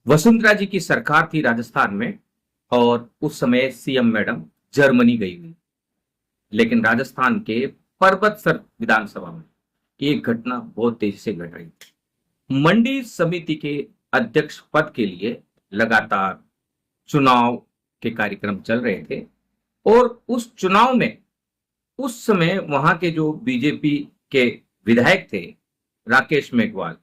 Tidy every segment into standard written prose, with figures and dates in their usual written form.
वसुंधरा जी की सरकार थी राजस्थान में और उस समय सीएम मैडम जर्मनी गई हुई। लेकिन राजस्थान के परबतसर विधानसभा में एक घटना बहुत तेजी से घट रही थी। मंडी समिति के अध्यक्ष पद के लिए लगातार चुनाव के कार्यक्रम चल रहे थे और उस चुनाव में उस समय वहां के जो बीजेपी के विधायक थे राकेश मेघवाल,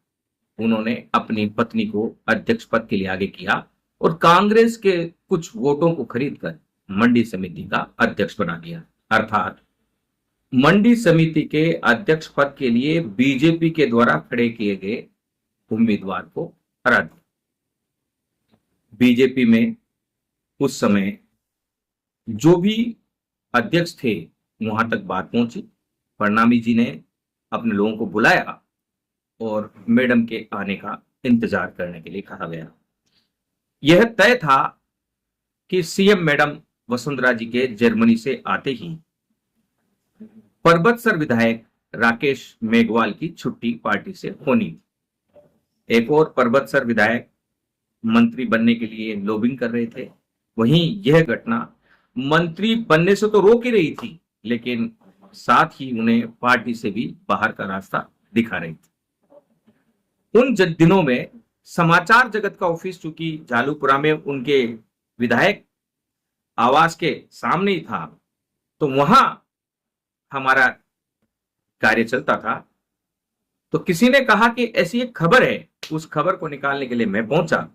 उन्होंने अपनी पत्नी को अध्यक्ष पद के लिए आगे किया और कांग्रेस के कुछ वोटों को खरीदकर मंडी समिति का अध्यक्ष बना दिया। अर्थात मंडी समिति के अध्यक्ष पद के लिए बीजेपी के द्वारा खड़े किए गए उम्मीदवार को हरा दिया। बीजेपी में उस समय जो भी अध्यक्ष थे वहां तक बात पहुंची। प्रणामी जी ने अपने लोगों को बुलाया और मैडम के आने का इंतजार करने के लिए कहा गया। यह तय था कि सीएम मैडम वसुंधरा जी के जर्मनी से आते ही परबतसर विधायक राकेश मेघवाल की छुट्टी पार्टी से होनी। एक और परबतसर विधायक मंत्री बनने के लिए लॉबिंग कर रहे थे। वहीं यह घटना मंत्री बनने से तो रोक ही रही थी, लेकिन साथ ही उन्हें पार्टी से भी बाहर का रास्ता दिखा रही थी। उन दिनों में समाचार जगत का ऑफिस चूंकि जालूपुरा में उनके विधायक आवास के सामने ही था, तो वहां हमारा कार्य चलता था। तो किसी ने कहा कि ऐसी एक खबर है, उस खबर को निकालने के लिए मैं पहुंचा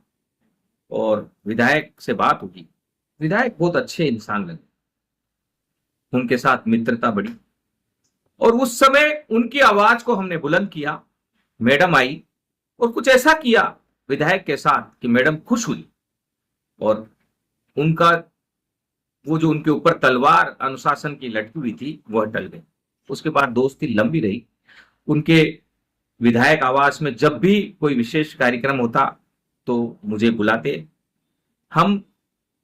और विधायक से बात हुई। विधायक बहुत अच्छे इंसान लगे, उनके साथ मित्रता बढ़ी और उस समय उनकी आवाज को हमने बुलंद किया। मैडम आई और कुछ ऐसा किया विधायक के साथ कि मैडम खुश हुई और उनका वो जो उनके ऊपर तलवार अनुशासन की लटकी हुई थी वह टल गई। उसके बाद दोस्ती लंबी रही। उनके विधायक आवास में जब भी कोई विशेष कार्यक्रम होता तो मुझे बुलाते। हम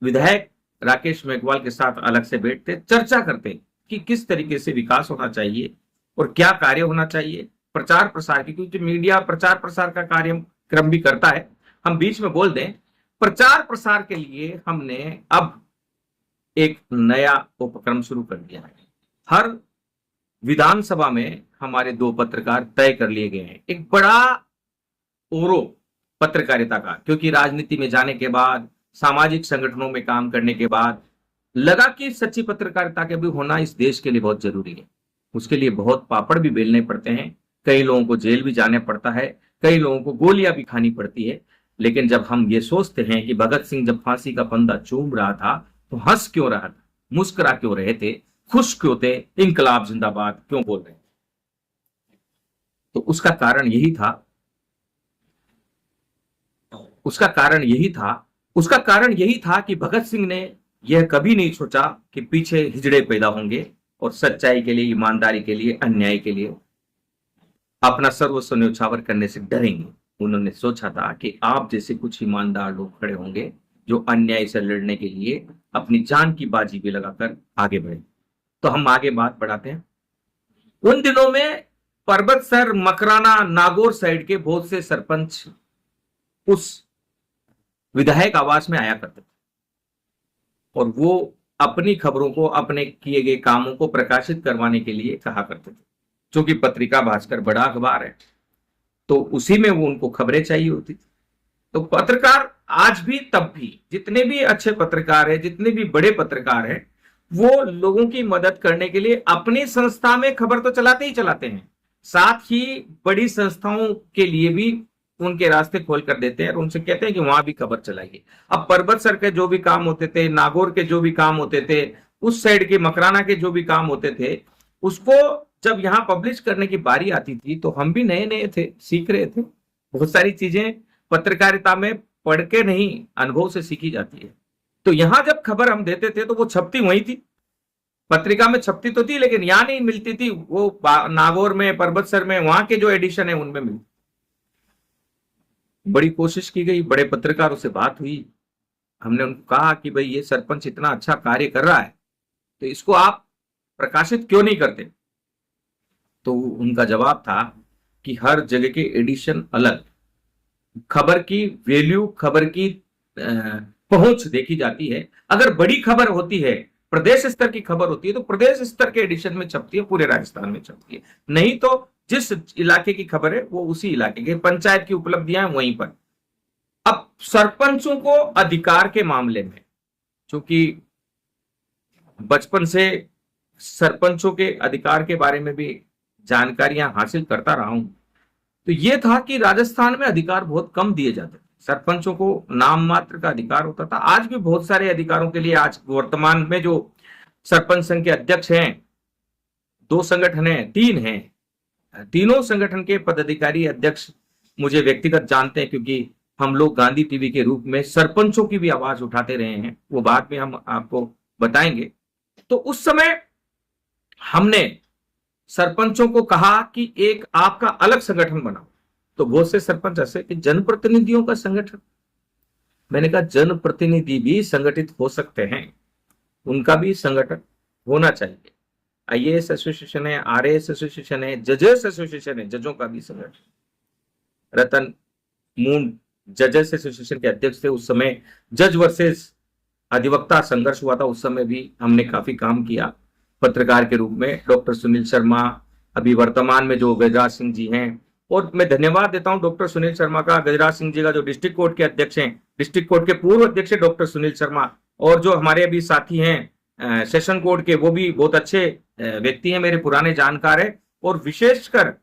विधायक राकेश मेघवाल के साथ अलग से बैठते, चर्चा करते कि किस तरीके से विकास होना चाहिए और क्या कार्य होना चाहिए, प्रचार प्रसार की, क्योंकि मीडिया प्रचार प्रसार का कार्यक्रम भी करता है। हम बीच में बोल दें, प्रचार प्रसार के लिए हमने अब एक नया उपक्रम शुरू कर दिया है। हर विधानसभा में हमारे 2 पत्रकार तय कर लिए गए हैं। एक बड़ा ओरो पत्रकारिता का, क्योंकि राजनीति में जाने के बाद, सामाजिक संगठनों में काम करने के बाद लगा कि सच्ची पत्रकारिता के भी होना इस देश के लिए बहुत जरूरी है। उसके लिए बहुत पापड़ भी बेलने पड़ते हैं, कई लोगों को जेल भी जाने पड़ता है, कई लोगों को गोलियां भी खानी पड़ती है। लेकिन जब हम ये सोचते हैं कि भगत सिंह जब फांसी का फंदा चूम रहा था तो हंस क्यों रहा था, मुस्कुरा क्यों रहे थे, खुश क्यों थे, इंकलाब जिंदाबाद क्यों बोल रहे थे, तो उसका कारण यही था। उसका कारण यही था कि भगत सिंह ने यह कभी नहीं सोचा कि पीछे हिजड़े पैदा होंगे और सच्चाई के लिए, ईमानदारी के लिए, अन्याय के लिए अपना सर्वस्व न्यौछावर करने से डरेंगे। उन्होंने सोचा था कि आप जैसे कुछ ईमानदार लोग खड़े होंगे जो अन्याय से लड़ने के लिए अपनी जान की बाजी भी लगाकर आगे बढ़े। तो हम आगे बात बढ़ाते हैं। उन दिनों में परबतसर, मकराना, नागौर साइड के बहुत से सरपंच उस विधायक आवास में आया करते थे और वो अपनी खबरों को, अपने किए गए कामों को प्रकाशित करवाने के लिए कहा करते थे। क्योंकि पत्रिका भास्कर बड़ा अखबार है तो उसी में वो उनको खबरें चाहिए होती थी। तो पत्रकार आज भी, तब भी, जितने भी अच्छे पत्रकार हैं, जितने भी बड़े पत्रकार हैं, वो लोगों की मदद करने के लिए अपनी संस्था में खबर तो चलाते ही चलाते हैं, साथ ही बड़ी संस्थाओं के लिए भी उनके रास्ते खोल कर देते हैं और उनसे कहते हैं कि वहां भी खबर चलाइए। अब परबतसर के जो भी काम होते थे, नागौर के जो भी काम होते थे, उस साइड के मकराना के जो भी काम होते थे, उसको जब यहां पब्लिश करने की बारी आती थी तो हम भी नए नए थे, सीख रहे थे। बहुत सारी चीजें पत्रकारिता में पढ़ के नहीं, अनुभव से सीखी जाती है। तो यहां जब खबर हम देते थे तो वो छपती वहीं थी, पत्रिका में छपती तो थी, लेकिन यहां नहीं मिलती थी। वो नागौर में, परबतसर में, वहां के जो एडिशन है उनमें मिलती। बड़ी कोशिश की गई, बड़े पत्रकारों से बात हुई। हमने उनको कहा कि भाई ये सरपंच इतना अच्छा कार्य कर रहा है तो इसको आप प्रकाशित क्यों नहीं करते। तो उनका जवाब था कि हर जगह के एडिशन अलग, खबर की वैल्यू, खबर की पहुंच देखी जाती है। अगर बड़ी खबर होती है, प्रदेश स्तर की खबर होती है, तो प्रदेश स्तर के एडिशन में छपती है, पूरे राजस्थान में छपती है। नहीं तो जिस इलाके की खबर है वो उसी इलाके की, पंचायत की उपलब्धियां वहीं पर। अब सरपंचों को अधिकार के मामले में, चूंकि बचपन से सरपंचों के अधिकार के बारे में भी जानकारियां हासिल करता रहा हूं, तो यह था कि राजस्थान में अधिकार बहुत कम दिए जाते थे। सरपंचों को नाम मात्र का अधिकार होता था। आज भी बहुत सारे अधिकारों के लिए, आज वर्तमान में जो सरपंच संघ के अध्यक्ष हैं, 2 संगठन हैं, 3 हैं, तीनों संगठन के पदाधिकारी अध्यक्ष मुझे व्यक्तिगत जानते हैं, क्योंकि हम लोग गांधी टीवी के रूप में सरपंचों की भी आवाज उठाते रहे हैं, वो बाद में हम आपको बताएंगे। तो उस समय हमने सरपंचों को कहा कि एक आपका अलग संगठन बनाओ। तो बहुत से सरपंच ऐसे कि जनप्रतिनिधियों का संगठन। मैंने कहा जनप्रतिनिधि भी संगठित हो सकते हैं, उनका भी संगठन होना चाहिए। आईएएस एसोसिएशन है, आरएएस एसोसिएशन है, जजेस एसोसिएशन है, जजों का भी संगठन। रतन मूंड जजेस एसोसिएशन के अध्यक्ष थे उस समय। जज वर्सेस अधिवक्ता संघर्ष हुआ था, उस समय भी हमने काफी काम किया पत्रकार के रूप में। डॉक्टर सुनील शर्मा, अभी वर्तमान में जो गजराज सिंह जी हैं, और मैं धन्यवाद देता हूं डॉक्टर सुनील शर्मा का, गजराज सिंह जी का, जो डिस्ट्रिक्ट कोर्ट के अध्यक्ष हैं, डिस्ट्रिक्ट कोर्ट के पूर्व अध्यक्ष डॉक्टर सुनील शर्मा, और जो हमारे अभी साथी हैं सेशन कोर्ट के, वो भी बहुत अच्छे व्यक्ति हैं, मेरे पुराने जानकार है। और विशेषकर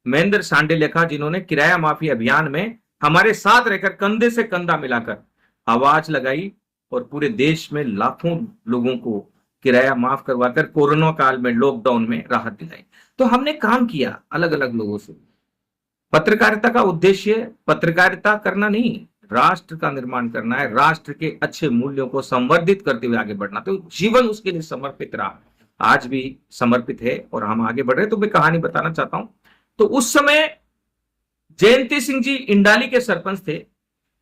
महेंद्र सांडेलेखा, जिन्होंने किराया माफी अभियान में हमारे साथ रहकर कंधे से कंधा मिलाकर आवाज लगाई और पूरे देश में लाखों लोगों को किराया माफ करवाकर कोरोना काल में, लॉकडाउन में राहत दिलाई। तो हमने काम किया अलग अलग लोगों से। पत्रकारिता का उद्देश्य पत्रकारिता करना नहीं, राष्ट्र का निर्माण करना है, राष्ट्र के अच्छे मूल्यों को संवर्धित करते हुए आगे बढ़ना। तो जीवन उसके लिए समर्पित रहा, आज भी समर्पित है, और हम आगे बढ़ रहे। तो मैं कहानी बताना चाहता हूं। तो उस समय जयंती सिंह जी इंडाली के सरपंच थे,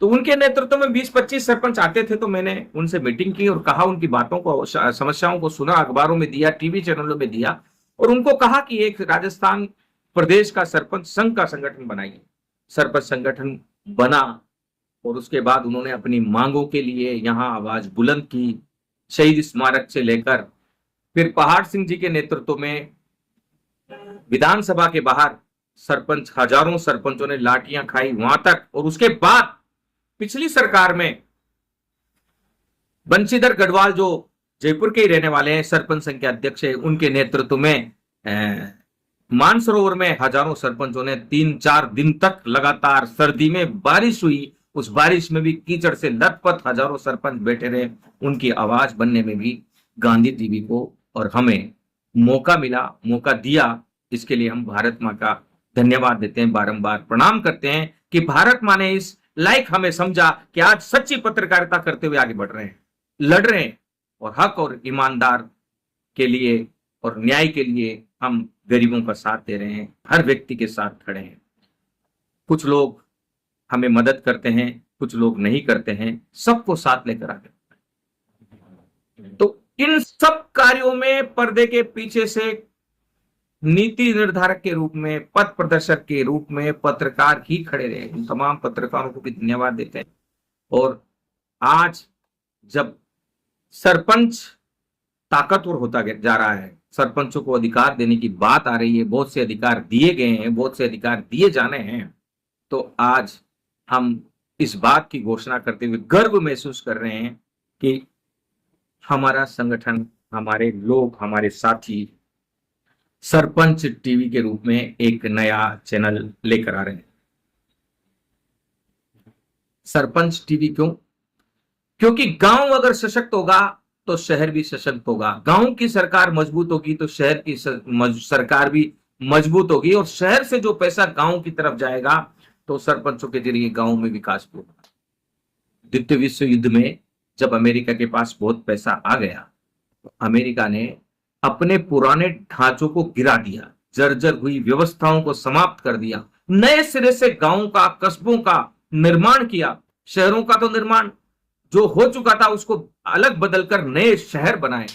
तो उनके नेतृत्व में 20-25 सरपंच आते थे। तो मैंने उनसे मीटिंग की और कहा, उनकी बातों को, समस्याओं को सुना, अखबारों में दिया, टीवी चैनलों में दिया, और उनको कहा कि एक राजस्थान प्रदेश का सरपंच संघ का संगठन बनाइए। सरपंच संगठन बना, और उसके बाद उन्होंने अपनी मांगों के लिए यहां आवाज बुलंद की। शहीद स्मारक से लेकर फिर पहाड़ सिंह जी के नेतृत्व में विधानसभा के बाहर सरपंच, हजारों सरपंचों ने लाठियां खाई वहां तक। और उसके बाद पिछली सरकार में बंशीधर गढ़वाल, जो जयपुर के ही रहने वाले हैं, सरपंच संघ के अध्यक्ष है, उनके नेतृत्व में मानसरोवर में हजारों सरपंचों ने 3-4 दिन तक लगातार सर्दी में बारिश हुई, उस बारिश में भी कीचड़ से लथपथ हजारों सरपंच बैठे रहे। उनकी आवाज बनने में भी गांधी टीवी को और हमें मौका मिला, मौका दिया। इसके लिए हम भारत माँ का धन्यवाद देते हैं, बारंबार प्रणाम करते हैं कि भारत माँ ने इस लायक हमें समझा कि आज सच्ची पत्रकारिता करते हुए आगे बढ़ रहे हैं, लड़ रहे हैं, और हक और ईमानदार के लिए और न्याय के लिए हम गरीबों का साथ दे रहे हैं, हर व्यक्ति के साथ खड़े हैं। कुछ लोग हमें मदद करते हैं, कुछ लोग नहीं करते हैं, सबको साथ लेकर आगे। तो इन सब कार्यों में पर्दे के पीछे से नीति निर्धारक के रूप में, पथ प्रदर्शक के रूप में पत्रकार ही खड़े रहे। उन तमाम पत्रकारों को भी धन्यवाद देते हैं। और आज जब सरपंच ताकतवर होता जा रहा है, सरपंचों को अधिकार देने की बात आ रही है, बहुत से अधिकार दिए गए हैं, बहुत से अधिकार दिए जाने हैं, तो आज हम इस बात की घोषणा करते हुए गर्व महसूस कर रहे हैं कि हमारा संगठन, हमारे लोग, हमारे साथी सरपंच टीवी के रूप में एक नया चैनल लेकर आ रहे हैं। सरपंच टीवी क्यों? क्योंकि गांव अगर सशक्त होगा तो शहर भी सशक्त होगा। गांव की सरकार मजबूत होगी तो शहर की सरकार भी मजबूत होगी, और शहर से जो पैसा गांव की तरफ जाएगा तो सरपंचों के जरिए गांव में विकास होगा। द्वितीय विश्व युद्ध में जब अमेरिका के पास बहुत पैसा आ गया, तो अमेरिका ने अपने पुराने ढांचों को गिरा दिया, जर्जर हुई व्यवस्थाओं को समाप्त कर दिया, नए सिरे से गांवों का, कस्बों का निर्माण किया। शहरों का तो निर्माण जो हो चुका था उसको अलग बदलकर नए शहर बनाए।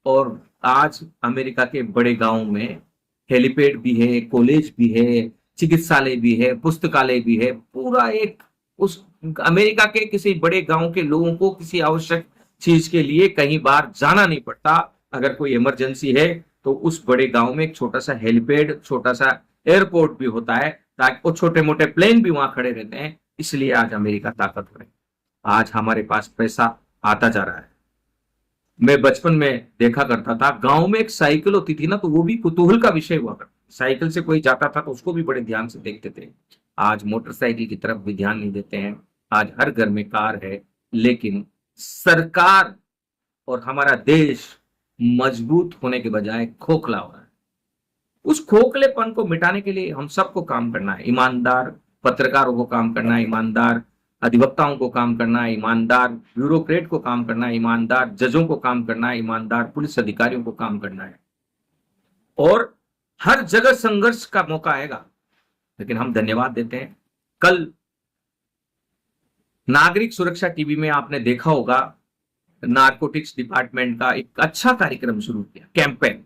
और आज अमेरिका के बड़े गांवों में हेलीपैड भी है, कॉलेज भी है, चिकित्सालय भी है, पुस्तकालय भी है, पूरा एक उस अमेरिका के किसी बड़े गांव के लोगों को किसी आवश्यक चीज के लिए कहीं बाहर जाना नहीं पड़ता। अगर कोई इमरजेंसी है तो उस बड़े गांव में एक छोटा सा हेलीपैड, छोटा सा एयरपोर्ट भी होता है, ताकि वो छोटे मोटे प्लेन भी वहां खड़े रहते हैं। इसलिए आज अमेरिका ताकतवर है। आज हमारे पास पैसा आता जा रहा है। मैं बचपन में देखा करता था, गांव में एक साइकिल होती थी ना, तो वो भी कुतूहल का विषय हुआ करता। साइकिल से कोई जाता था तो उसको भी बड़े ध्यान से देखते थे। आज मोटरसाइकिल की तरफ भी ध्यान नहीं देते हैं। आज हर घर में कार है, लेकिन सरकार और हमारा देश मजबूत होने के बजाय खोखला हो रहा है। उस खोखलेपन को मिटाने के लिए हम सबको काम करना है। ईमानदार पत्रकारों को काम करना है, ईमानदार अधिवक्ताओं को काम करना है, ईमानदार ब्यूरोक्रेट को काम करना है, ईमानदार जजों को काम करना है, ईमानदार पुलिस अधिकारियों को काम करना है। और हर जगह संघर्ष का मौका आएगा, लेकिन हम धन्यवाद देते हैं। कल नागरिक सुरक्षा टीवी में आपने देखा होगा, नारकोटिक्स डिपार्टमेंट का एक अच्छा कार्यक्रम शुरू किया, कैंपेन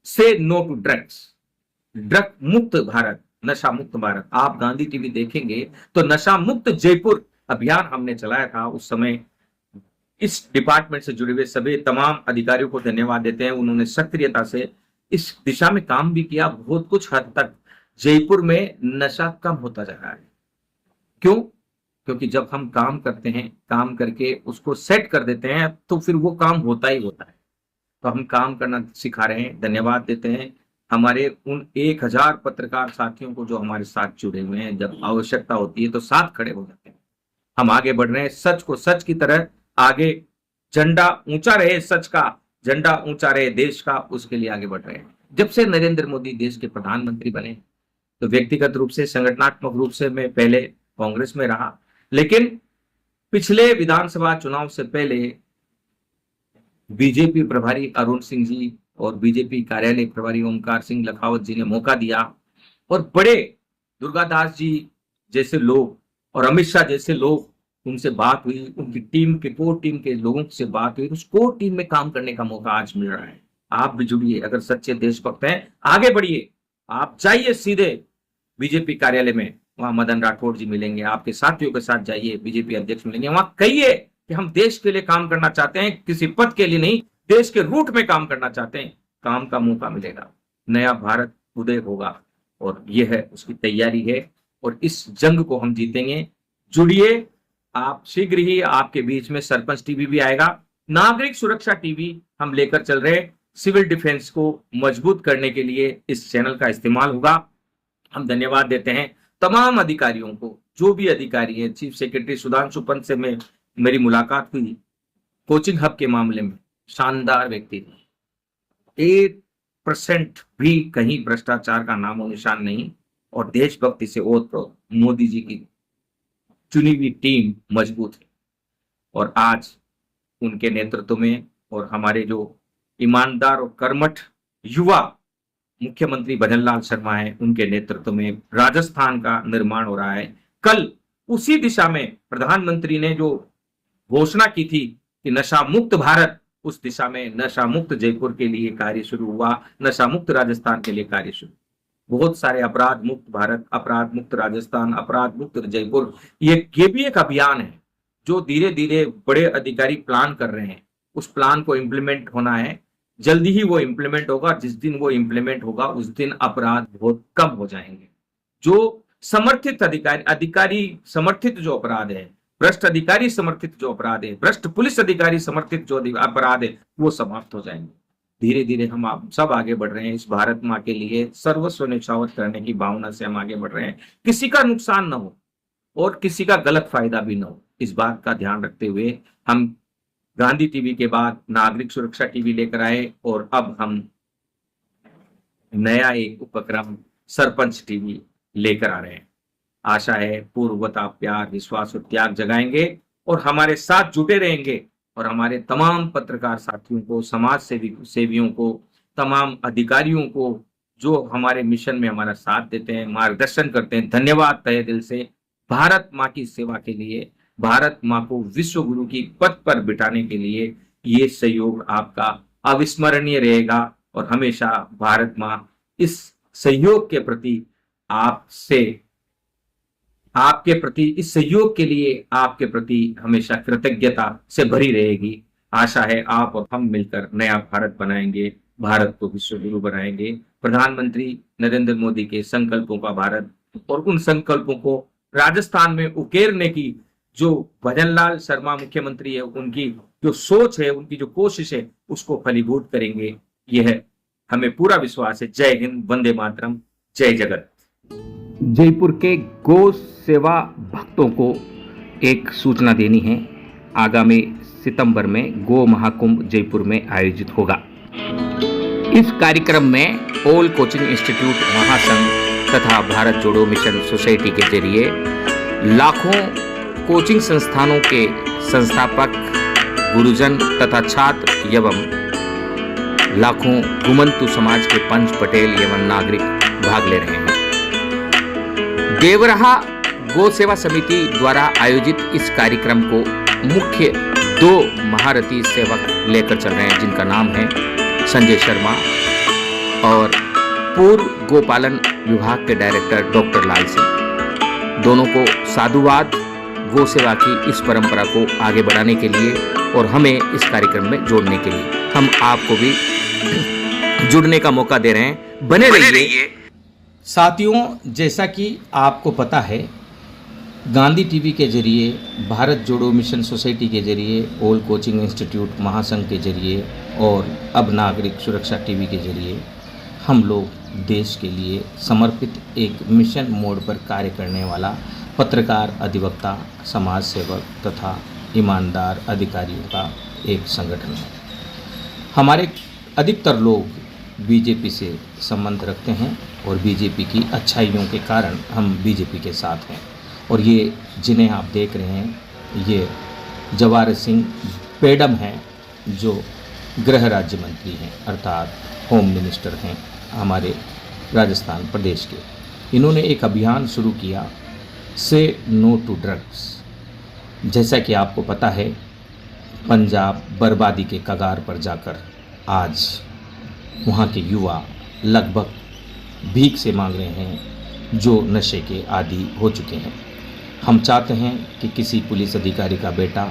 से नो टू ड्रग्स, ड्रग मुक्त भारत, नशा मुक्त भारत। आप गांधी टीवी देखेंगे तो नशा मुक्त जयपुर अभियान हमने चलाया था। उस समय इस डिपार्टमेंट से जुड़े हुए सभी तमाम अधिकारियों को धन्यवाद देते हैं। उन्होंने सक्रियता से इस दिशा में काम भी किया। बहुत कुछ हद तक जयपुर में नशा कम होता जा रहा है। क्यों? क्योंकि जब हम काम करते हैं, काम करके उसको सेट कर देते हैं, तो फिर वो काम होता ही होता है। तो हम काम करना सिखा रहे हैं। धन्यवाद देते हैं हमारे उन 1000 पत्रकार साथियों को जो हमारे साथ जुड़े हुए हैं। जब आवश्यकता होती है तो साथ खड़े हो जाते हैं। हम आगे बढ़ रहे हैं, सच को सच की तरह आगे, झंडा ऊंचा रहे, सच का झंडा ऊंचा रहे देश का, उसके लिए आगे बढ़ रहे हैं। जब से नरेंद्र मोदी देश के प्रधानमंत्री बने, तो व्यक्तिगत रूप से, संगठनात्मक रूप से मैं पहले कांग्रेस में रहा, लेकिन पिछले विधानसभा चुनाव से पहले बीजेपी प्रभारी अरुण सिंह जी और बीजेपी कार्यालय प्रभारी ओमकार सिंह लखावत जी ने मौका दिया, और बड़े दुर्गादास जी जैसे लोग और अमित शाह जैसे लोग, उनसे बात हुई, उनकी टीम के कोर टीम के लोगों से बात हुई। उस कोर टीम में काम करने का मौका आज मिल रहा है। आप भी जुड़िए, अगर सच्चे देशभक्त हैं आगे बढ़िए। आप जाइए सीधे बीजेपी कार्यालय में, वहां मदन राठौड़ जी मिलेंगे, आपके साथियों के साथ जाइए, बीजेपी अध्यक्ष मिलेंगे। वहां कहिए कि हम देश के लिए काम करना चाहते हैं, किसी पद के लिए नहीं, देश के रूट में काम करना चाहते हैं। काम का मौका मिलेगा, नया भारत उदय होगा, और यह है उसकी तैयारी है, और इस जंग को हम जीतेंगे। जुड़िए आप, शीघ्र ही आपके बीच में सरपंच टीवी भी आएगा। नागरिक सुरक्षा टीवी हम लेकर चल रहे हैं। सिविल डिफेंस को मजबूत करने के लिए इस चैनल का इस्तेमाल होगा। हम धन्यवाद देते हैं तमाम अधिकारियों को, जो भी अधिकारी हैं। चीफ सेक्रेटरी सुधांशु पंत से मेरी मुलाकात हुई कोचिंग हब के मामले में, शानदार व्यक्ति थे। 1% भी कहीं भ्रष्टाचार का नामो निशान नहीं, और देशभक्ति से ओतप्रोत मोदी जी की चुनी हुई टीम मजबूत है। और आज उनके नेतृत्व में, और हमारे जो ईमानदार और कर्मठ युवा मुख्यमंत्री भजनलाल शर्मा है, उनके नेतृत्व में राजस्थान का निर्माण हो रहा है। कल उसी दिशा में प्रधानमंत्री ने जो घोषणा की थी कि नशा मुक्त भारत, उस दिशा में नशा मुक्त जयपुर के लिए कार्य शुरू हुआ, नशा मुक्त राजस्थान के लिए कार्य शुरू। बहुत सारे अपराध मुक्त भारत, अपराध मुक्त राजस्थान, अपराध मुक्त जयपुर, ये भी एक अभियान है जो धीरे धीरे बड़े अधिकारी प्लान कर रहे हैं। उस प्लान को इम्प्लीमेंट होना है, जल्दी ही वो इम्प्लीमेंट होगा। जिस दिन वो इम्प्लीमेंट होगा उस दिन अपराध बहुत कम हो जाएंगे। जो समर्थित अधिकारी समर्थित जो अपराध है, भ्रष्ट अधिकारी समर्थित जो अपराध है, भ्रष्ट पुलिस अधिकारी समर्थित जो अपराध है, वो समाप्त हो जाएंगे। धीरे धीरे हम आप सब आगे बढ़ रहे हैं। इस भारत माँ के लिए सर्वस्व न्यौछावर करने की भावना से हम आगे बढ़ रहे हैं। किसी का नुकसान न हो और किसी का गलत फायदा भी न हो, इस बात का ध्यान रखते हुए हम गांधी टीवी के बाद नागरिक सुरक्षा टीवी लेकर आए, और अब हम नया एक उपक्रम सरपंच टीवी लेकर आ रहे हैं। आशा है पूर्ववता प्यार, विश्वास और त्याग जगाएंगे, और हमारे साथ जुटे रहेंगे। और हमारे तमाम पत्रकार साथियों को, समाज सेवियों को, तमाम अधिकारियों को जो हमारे मिशन में हमारा साथ देते हैं, मार्गदर्शन करते हैं, धन्यवाद तहे दिल से। भारत माँ की सेवा के लिए, भारत माँ को विश्व गुरु की पद पर बिठाने के लिए ये सहयोग आपका अविस्मरणीय रहेगा, और हमेशा भारत माँ इस सहयोग के प्रति आपसे, आपके प्रति, इस सहयोग के लिए आपके प्रति हमेशा कृतज्ञता से भरी रहेगी। आशा है आप और हम मिलकर नया भारत बनाएंगे, भारत को विश्व गुरु बनाएंगे। प्रधानमंत्री नरेंद्र मोदी के संकल्पों का भारत, और उन संकल्पों को राजस्थान में उकेरने की जो भजनलाल शर्मा मुख्यमंत्री है, उनकी जो सोच है, उनकी जो कोशिश है, उसको फलीभूत करेंगे। यह हमें पूरा विश्वास है। जय हिंद, वंदे मातरम, जय जगत। जयपुर के गौ सेवा भक्तों को एक सूचना देनी है। आगामी सितंबर में गो महाकुंभ जयपुर में आयोजित होगा। इस कार्यक्रम में ऑल कोचिंग इंस्टीट्यूट महासंघ तथा भारत जोड़ो मिशन सोसाइटी के जरिए लाखों कोचिंग संस्थानों के संस्थापक, गुरुजन तथा छात्र एवं लाखों घुमंतु समाज के पंच, पटेल एवं नागरिक भाग ले रहे हैं। देवराहा गौ सेवा समिति द्वारा आयोजित इस कार्यक्रम को मुख्य 2 महारथी सेवक लेकर चल रहे हैं, जिनका नाम है संजय शर्मा और पूर्व गोपालन विभाग के डायरेक्टर डॉक्टर लाल सिंह। दोनों को साधुवाद गौ सेवा की इस परंपरा को आगे बढ़ाने के लिए और हमें इस कार्यक्रम में जोड़ने के लिए हम आपको भी जुड़ने का मौका दे रहे हैं। बने रहिए। साथियों, जैसा कि आपको पता है, गांधी टीवी के जरिए, भारत जोड़ो मिशन सोसाइटी के जरिए, ऑल कोचिंग इंस्टीट्यूट महासंघ के जरिए और अब नागरिक सुरक्षा टीवी के जरिए हम लोग देश के लिए समर्पित एक मिशन मोड पर कार्य करने वाला पत्रकार, अधिवक्ता, समाज सेवक तथा ईमानदार अधिकारियों का एक संगठन है। हमारे अधिकतर लोग बीजेपी से संबंध रखते हैं और बीजेपी की अच्छाइयों के कारण हम बीजेपी के साथ हैं। और ये जिन्हें आप देख रहे हैं, ये जवाहर सिंह पेडम हैं, जो गृह राज्य मंत्री हैं, अर्थात होम मिनिस्टर हैं हमारे राजस्थान प्रदेश के। इन्होंने एक अभियान शुरू किया, से नो टू ड्रग्स। जैसा कि आपको पता है, पंजाब बर्बादी के कगार पर जाकर आज वहाँ के युवा लगभग भीख से मांग रहे हैं, जो नशे के आदी हो चुके हैं। हम चाहते हैं कि किसी पुलिस अधिकारी का बेटा,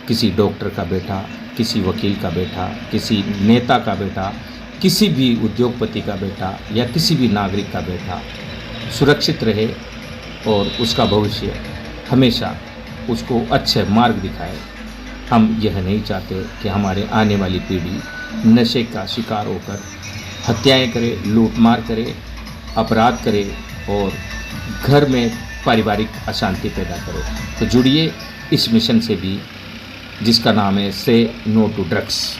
किसी डॉक्टर का बेटा, किसी वकील का बेटा, किसी नेता का बेटा, किसी भी उद्योगपति का बेटा या किसी भी नागरिक का बेटा सुरक्षित रहे और उसका भविष्य हमेशा उसको अच्छे मार्ग दिखाए। हम यह नहीं चाहते कि हमारे आने वाली पीढ़ी नशे का शिकार होकर हत्याएं करे, लूटमार करे, अपराध करे और घर में पारिवारिक अशांति पैदा करे। तो जुड़िए इस मिशन से भी, जिसका नाम है से नो टू ड्रग्स।